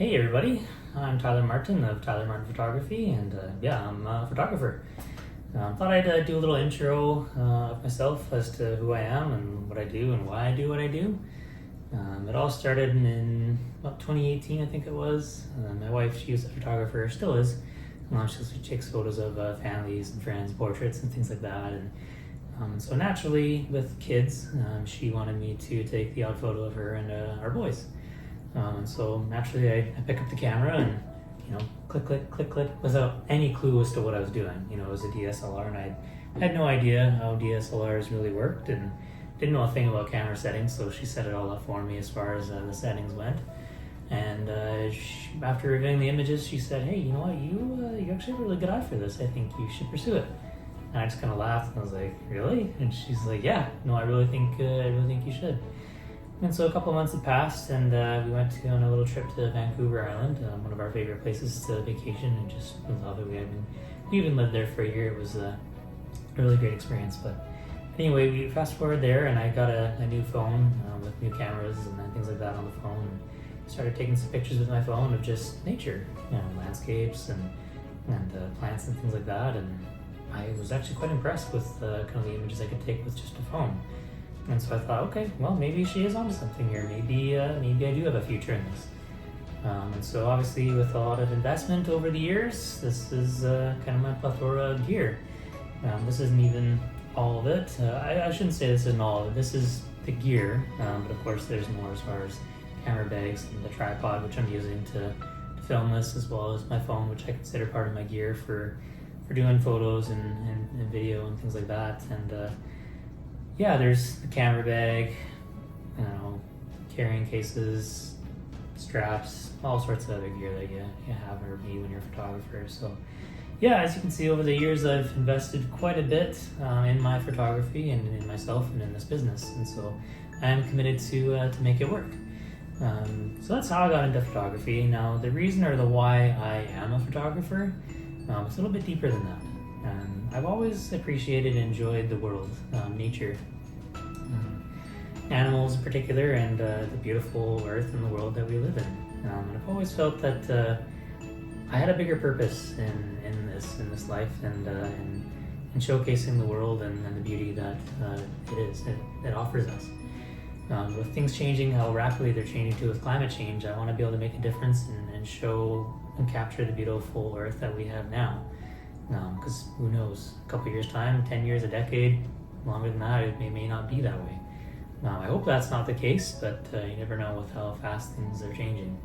Hey everybody, I'm Tyler Martin of Tyler Martin Photography, and I'm a photographer. Thought I'd do a little intro of myself as to who I am and what I do and why I do what I do. It all started in about 2018, I think it was. My wife, she was a photographer, still is. She takes photos of families and friends, portraits and things like that. And so naturally, with kids, she wanted me to take the odd photo of her and our boys. And so naturally I pick up the camera and, click, click, click, click, without any clue as to what I was doing. It was a DSLR, and I had no idea how DSLRs really worked and didn't know a thing about camera settings, so she set it all up for me as far as the settings went. And after reviewing the images, she said, "Hey, you know what, you actually have a really good eye for this. I think you should pursue it." And I just kind of laughed and I was like, "Really?" And she's like, "Yeah, no, I really think you should." And so a couple of months had passed, and we went on a little trip to Vancouver Island, one of our favorite places to vacation, and just love it. We even lived there for a year. It was a really great experience. But anyway, we fast forward there, and I got a new phone with new cameras and things like that on the phone. And started taking some pictures with my phone of just nature, landscapes and plants and things like that. And I was actually quite impressed with kind of the images I could take with just a phone. And so I thought, okay, well, maybe she is onto something here. Maybe I do have a future in this. And so obviously with a lot of investment over the years, this is kind of my plethora of gear. This isn't even all of it. I shouldn't say this isn't all of it. This is the gear, but of course there's more as far as camera bags and the tripod, which I'm using to film this, as well as my phone, which I consider part of my gear for doing photos and video and things like that. And there's the camera bag, carrying cases, straps, all sorts of other gear that you have or need when you're a photographer. So as you can see, over the years I've invested quite a bit in my photography and in myself and in this business, and so I am committed to make it work. So that's how I got into photography. Now the reason or the why I am a photographer, it's a little bit deeper than that. I've always appreciated and enjoyed the world, nature, animals in particular, and the beautiful earth and the world that we live in. And I've always felt that I had a bigger purpose in this life and in showcasing the world and the beauty that it offers us. With things changing, how rapidly they're changing too with climate change, I want to be able to make a difference and show and capture the beautiful earth that we have now. Because who knows, a couple years time, 10 years, a decade, longer than that, it may not be that way. I hope that's not the case, but you never know with how fast things are changing.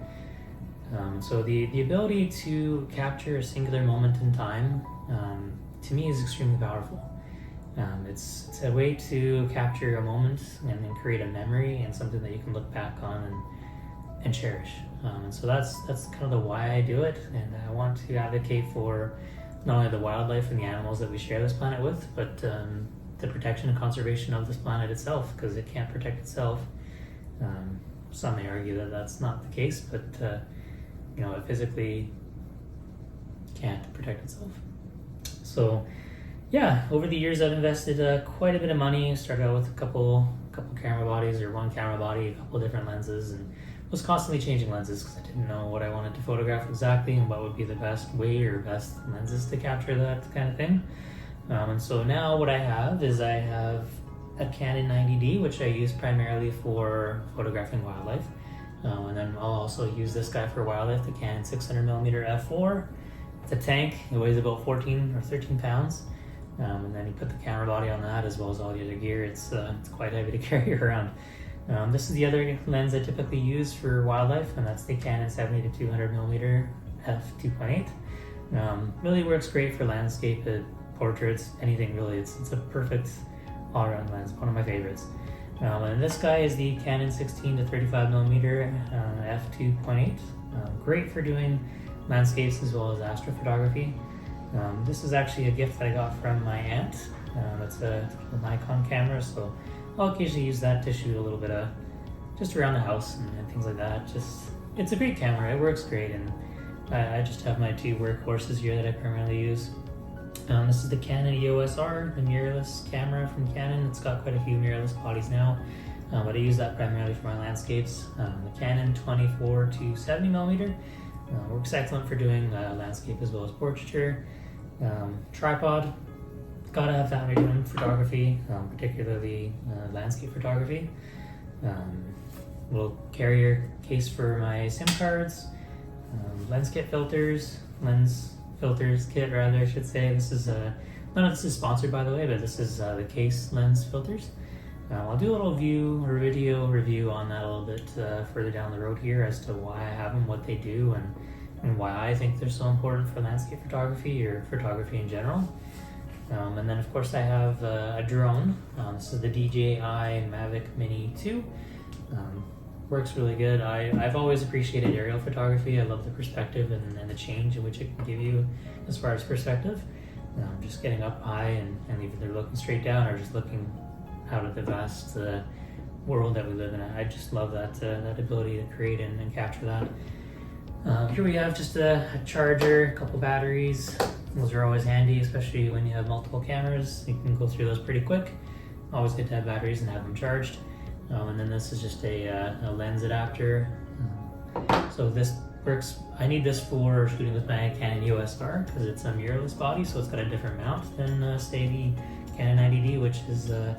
So the ability to capture a singular moment in time, to me, is extremely powerful. It's a way to capture a moment and create a memory and something that you can look back on and cherish. And so that's kind of the why I do it, and I want to advocate for not only the wildlife and the animals that we share this planet with, but the protection and conservation of this planet itself, because it can't protect itself. Some may argue that that's not the case, but it physically can't protect itself. So over the years I've invested quite a bit of money. Started out with a couple camera bodies, or one camera body, a couple different lenses, and was constantly changing lenses because I didn't know what I wanted to photograph exactly and what would be the best way or best lenses to capture that kind of thing. And so now what I have is I have a Canon 90D, which I use primarily for photographing wildlife. And then I'll also use this guy for wildlife, the Canon 600mm f4. It's a tank. It weighs about 14 or 13 pounds. And then you put the camera body on that as well as all the other gear. It's quite heavy to carry around. This is the other lens I typically use for wildlife, and that's the Canon 70-200mm f2.8. Really works great for landscape, portraits, anything really. It's a perfect all-around lens, one of my favorites. And this guy is the Canon 16-35mm f2.8. Great for doing landscapes as well as astrophotography. This is actually a gift that I got from my aunt. It's a Nikon camera, so I'll occasionally use that to shoot a little bit of just around the house and things like that. It's a great camera. It works great, and I just have my two workhorses here that I primarily use. This is the Canon EOS R, the mirrorless camera from Canon. It's got quite a few mirrorless bodies now. but I use that primarily for my landscapes. The Canon 24 to 70 millimeter works excellent for doing landscape as well as portraiture. Tripod, gotta have that when you're doing photography, particularly landscape photography. Little carrier case for my SIM cards, lens filters kit rather, I should say. This is none of this is sponsored, by the way, but this is the case lens filters. I'll do a little video review on that a little bit further down the road here as to why I have them, what they do, and why I think they're so important for landscape photography or photography in general. And then of course I have a drone. This is the DJI Mavic Mini 2. Works really good. I've always appreciated aerial photography. I love the perspective and the change in which it can give you as far as perspective. Just getting up high and either looking straight down or just looking out at the vast world that we live in. I just love that ability to create and capture that. Here we have just a charger, a couple batteries. Those are always handy, especially when you have multiple cameras. You can go through those pretty quick. Always good to have batteries and have them charged. And then this is just a lens adapter. So this works. I need this for shooting with my Canon EOS R because it's a mirrorless body, so it's got a different mount than say the Canon 90D, which is an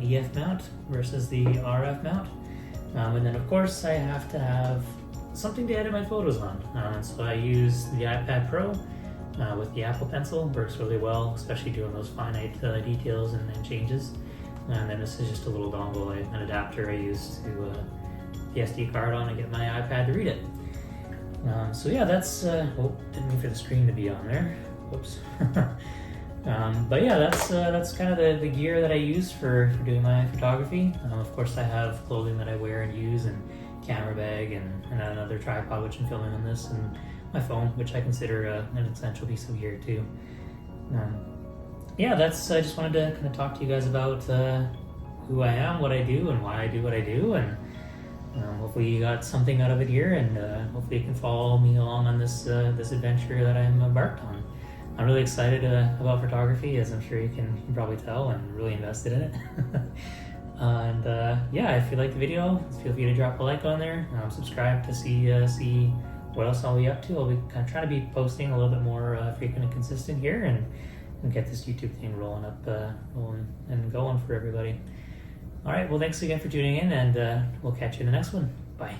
EF mount versus the RF mount. And then of course I have to have something to edit my photos on. So I use the iPad Pro with the Apple Pencil. Works really well, especially doing those finite details and changes. And then this is just a little dongle, an adapter I use to the SD card on and get my iPad to read it. So yeah, that's, didn't mean for the screen to be on there. Whoops. But yeah, that's kind of the gear that I use for doing my photography. Of course I have clothing that I wear and use, and camera bag and another tripod which I'm filming on this, and my phone, which I consider an essential piece of gear too. Yeah, I just wanted to kind of talk to you guys about who I am, what I do, and why I do what I do, and hopefully you got something out of it here, and hopefully you can follow me along on this adventure that I'm embarked on. I'm really excited about photography, as I'm sure you can probably tell. I'm really invested in it. And yeah, if you like the video, feel free to drop a like on there. Subscribe to see what else I'll be up to. I'll be kind of trying to be posting a little bit more frequent and consistent here, and get this YouTube thing rolling and going for everybody. All right, well, thanks again for tuning in, and we'll catch you in the next one. Bye.